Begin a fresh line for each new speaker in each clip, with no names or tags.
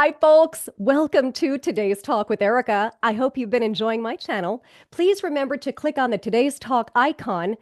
Hi, folks. Welcome to today's talk with Erika. I hope you've been enjoying my channel. Please remember to click on the today's talk icon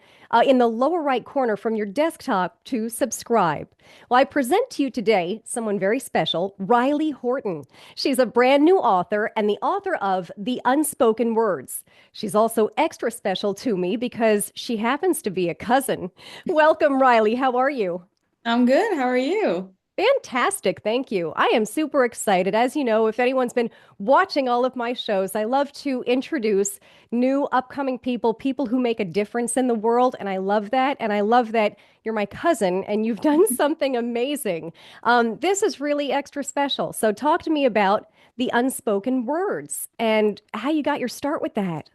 in the lower right corner from your desktop to subscribe. Well, I present to you today someone very special, Rylee Horton. She's a brand new author and the author of The Unspoken Words. She's also extra special to me because she happens to be a cousin. Welcome, Rylee. How are you?
I'm good. How are you?
Fantastic. Thank you. I am super excited. As you know, if anyone's been watching all of my shows, I love to introduce new upcoming people, people who make a difference in the world. And I love that. And I love that you're my cousin and you've done something amazing. This is really extra special. So, talk to me about the unspoken words and how you got your start with that.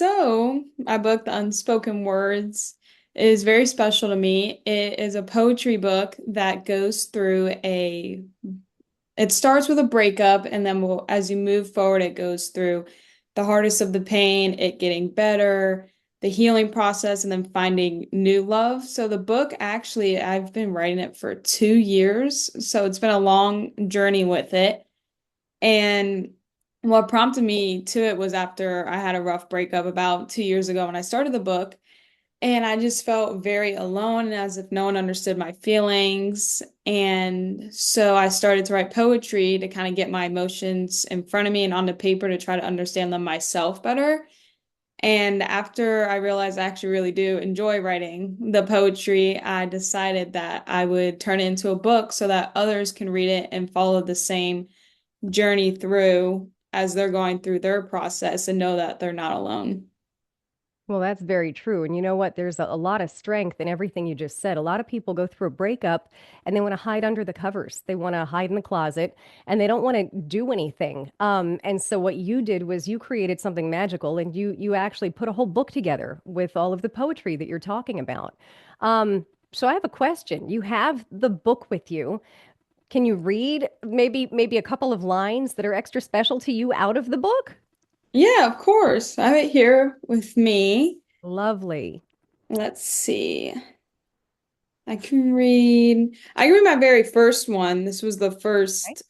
My book, The Unspoken Words, is very special to me. It is a poetry book that goes through it starts with a breakup, and then as you move forward, it goes through the hardest of the pain, it getting better, the healing process, and then finding new love. So the book, actually, I've been writing it for 2 years, so it's been a long journey with it. And what prompted me to it was after I had a rough breakup about 2 years ago when I started the book. And I just felt very alone and as if no one understood my feelings. And so I started to write poetry to kind of get my emotions in front of me and onto paper to try to understand them myself better. And after I realized I actually really do enjoy writing the poetry, I decided that I would turn it into a book so that others can read it and follow the same journey through as they're going through their process and know that they're not alone.
Well, that's very true. And you know what? There's a lot of strength in everything you just said. A lot of people go through a breakup and they want to hide under the covers. They want to hide in the closet and they don't want to do anything. And so what you did was you created something magical and you actually put a whole book together with all of the poetry that you're talking about. So I have a question. You have the book with you. Can you read maybe a couple of lines that are extra special to you out of the book?
Yeah, of course. I have it here with me.
Lovely.
Let's see. I can read my very first one. This was the
Okay.
first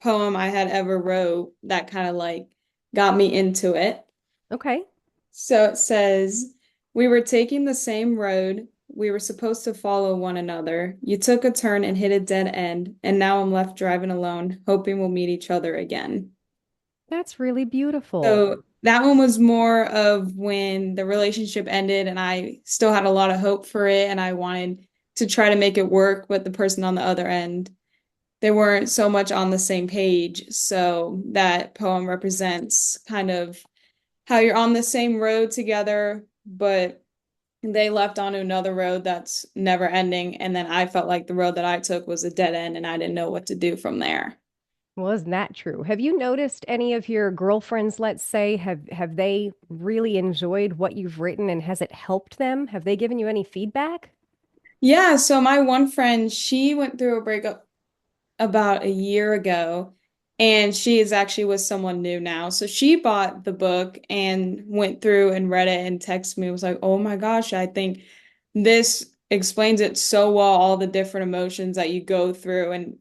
poem I had ever wrote that kind of like got me into it.
Okay.
So it says, "We were taking the same road. We were supposed to follow one another. You took a turn and hit a dead end, and now I'm left driving alone, hoping we'll meet each other again."
That's really beautiful.
So that one was more of when the relationship ended and I still had a lot of hope for it and I wanted to try to make it work, but the person on the other end, they weren't so much on the same page. So that poem represents kind of how you're on the same road together, but they left onto another road that's never ending. And then I felt like the road that I took was a dead end and I didn't know what to do from there.
Well, isn't that true? Have you noticed any of your girlfriends, let's say, have they really enjoyed what you've written and has it helped them? Have they given you any feedback?
Yeah, so my one friend, she went through a breakup about a year ago, and she is actually with someone new now. So she bought the book and went through and read it and texted me, was like, "Oh my gosh, I think this explains it so well, all the different emotions that you go through and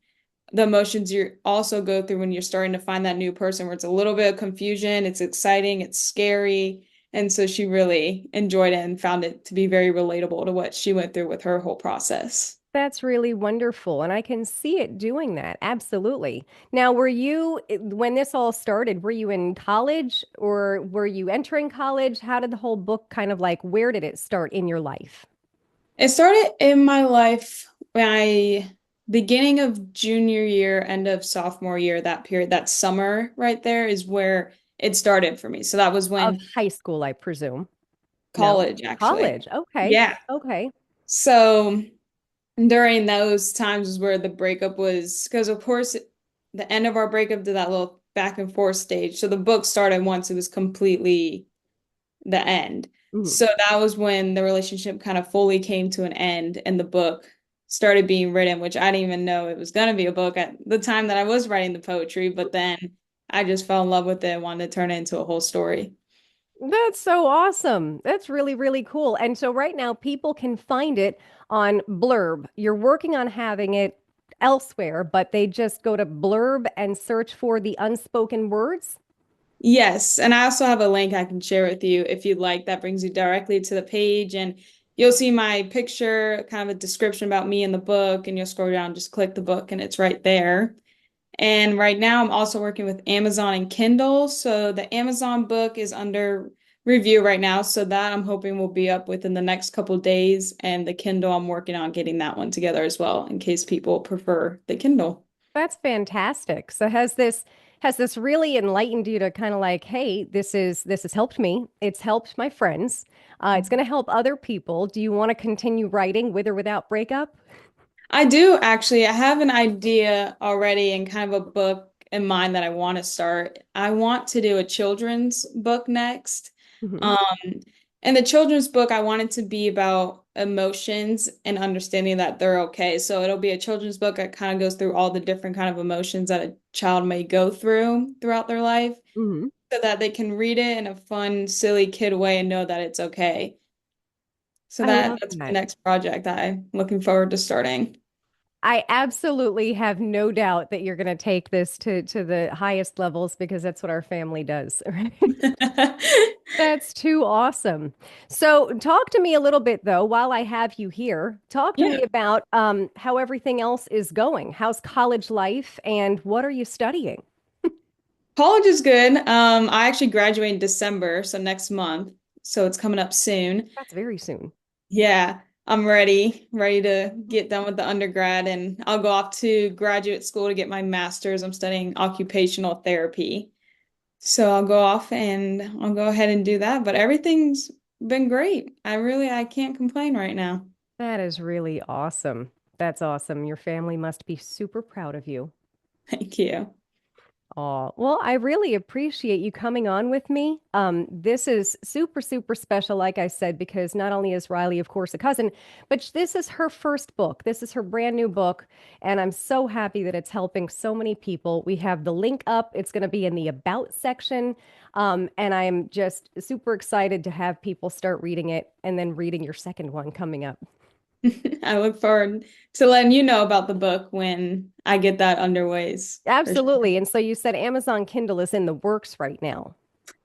the emotions you also go through when you're starting to find that new person, where it's a little bit of confusion, it's exciting, it's scary." And so she really enjoyed it and found it to be very relatable to what she went through with her whole process.
That's really wonderful. And I can see it doing that. Absolutely. Now, were you, when this all started, were you in college or were you entering college? How did the whole book kind of like, where did it start in your life?
It started in my life when beginning of junior year, end of sophomore year, that period, that summer right there is where it started for me. So that was
Of
when
high school, I presume. No?
college, actually.
College. Okay.
Yeah.
Okay.
So during those times was where the breakup was, because of course, the end of our breakup did that little back and forth stage. So the book started once it was completely the end.
Mhm.
So that was when the relationship kind of fully came to an end and the book started being written, which I didn't even know it was going to be a book at the time that I was writing the poetry, but then I just fell in love with it and wanted to turn it into a whole story.
That's so awesome. That's really, really cool. And so right now, people can find it on Blurb. You're working on having it. elsewhere, but they just go to Blurb and search for the Unspoken Words.
Yes, and I also have a link I can share with you if you'd like. That brings you directly to the page, and you'll see my picture, kind of a description about me in the book, and you'll scroll down, just click the book, and it's right there. And right now, I'm also working with Amazon and Kindle. So the Amazon book is under review right now. So that I'm hoping will be up within the next couple of days. And the Kindle, I'm working on getting that one together as well, in case people prefer the Kindle.
That's fantastic. So has this really enlightened you to kind of like, hey, this has helped me. It's helped my friends. It's going to help other people. Do you want to continue writing with or without breakup?
I do actually. I have an idea already and kind of a book in mind that I want to start. I want to do a children's book next.
Hmm.
Um, and the children's book, I want it to be about emotions and understanding that they're okay. So it'll be a children's book that kind of goes through all the different kind of emotions that a child may go through throughout their life
Hmm.
so that they can read it in a fun, silly kid way and know that it's okay. So
I love
that's my
that.
next project that I'm looking forward to starting.
I absolutely have no doubt that you're going to take this to the highest levels because that's what our family does. Right? That's too awesome. So, talk to me a little bit though, while I have you here. Talk to me
Yeah.
about how everything else is going. How's college life and what are you studying?
College is good. I actually graduate in December, so next month. So it's coming up soon.
That's very soon.
Yeah, I'm ready to get done with the undergrad, and I'll go off to graduate school to get my master's. I'm studying occupational therapy. So I'll go off and I'll go ahead and do that. But everything's been great. I can't complain right now.
That is really awesome. That's awesome. Your family must be super proud of you.
Thank you.
Oh, well, I really appreciate you coming on with me. This is super, super special, like I said, because not only is Rylee, of course, a cousin, but this is her first book. This is her brand new book, and I'm so happy that it's helping so many people. We have the link up. It's going to be in the About section. And I'm just super excited to have people start reading it and then reading your second one coming up.
I look forward to letting you know about the book when I get that underways. For sure.
Absolutely. And so you said Amazon Kindle is in the works right now.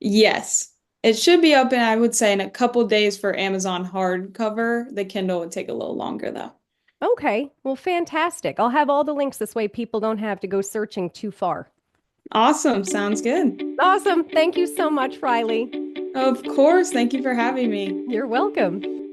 Yes. It should be open, I would say, in a couple days for Amazon hardcover. The Kindle would take a little longer, though.
Okay, well, fantastic. I'll have all the links this way people don't have to go searching too far.
Awesome. Sounds good.
Awesome. Thank you so much, Riley.
Of course. Thank you for having me.
You're welcome.